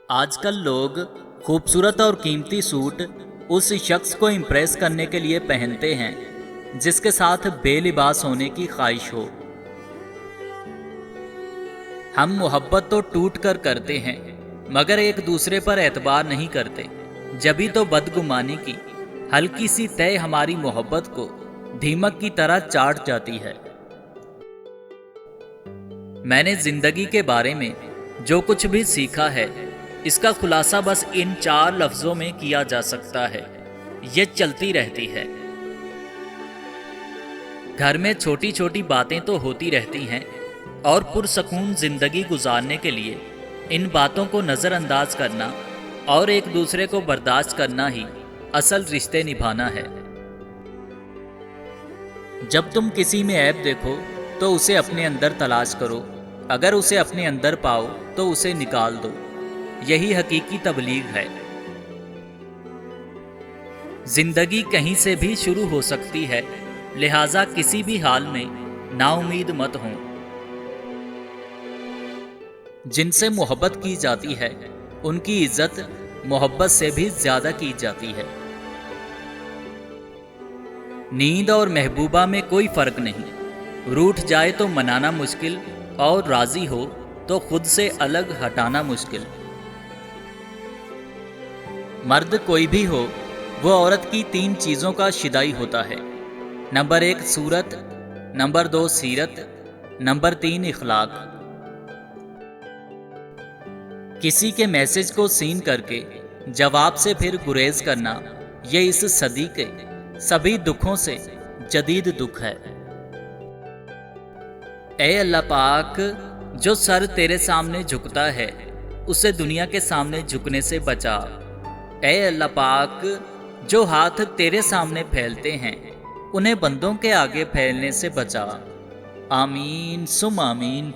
आजकल लोग खूबसूरत और कीमती सूट उस शख्स को इम्प्रेस करने के लिए पहनते हैं जिसके साथ बेलिबास होने की ख्वाहिश हो। हम मोहब्बत तो टूट कर करते हैं मगर एक दूसरे पर एतबार नहीं करते। जभी तो बदगुमानी की हल्की सी तय हमारी मोहब्बत को दीमक की तरह चाट जाती है। मैंने जिंदगी के बारे में जो कुछ भी सीखा है इसका खुलासा बस इन 4 लफ्जों में किया जा सकता है, ये चलती रहती है। घर में छोटी छोटी बातें तो होती रहती हैं और पुरसकून जिंदगी गुजारने के लिए इन बातों को नज़रअंदाज करना और एक दूसरे को बर्दाश्त करना ही असल रिश्ते निभाना है। जब तुम किसी में ऐब देखो तो उसे अपने अंदर तलाश करो, अगर उसे अपने अंदर पाओ तो उसे निकाल दो। यही हकीकी तबलीग है। जिंदगी कहीं से भी शुरू हो सकती है, लिहाजा किसी भी हाल में नाउमीद मत हो। जिनसे मोहब्बत की जाती है उनकी इज्जत मोहब्बत से भी ज्यादा की जाती है। नींद और महबूबा में कोई फर्क नहीं। रूठ जाए तो मनाना मुश्किल और राजी हो तो खुद से अलग हटाना मुश्किल। मर्द कोई भी हो वो औरत की 3 चीज़ों का शिदाई होता है। नंबर 1 सूरत, नंबर 2 सीरत, नंबर 3 इखलाक। किसी के मैसेज को सीन करके जवाब से फिर गुरेज करना ये इस सदी के सभी दुखों से जदीद दुख है। ए अल्लाह पाक, जो सर तेरे सामने झुकता है उसे दुनिया के सामने झुकने से बचा। ए अल्लाह पाक, जो हाथ तेरे सामने फैलते हैं उन्हें बंदों के आगे फैलने से बचा। आमीन सुम आमीन।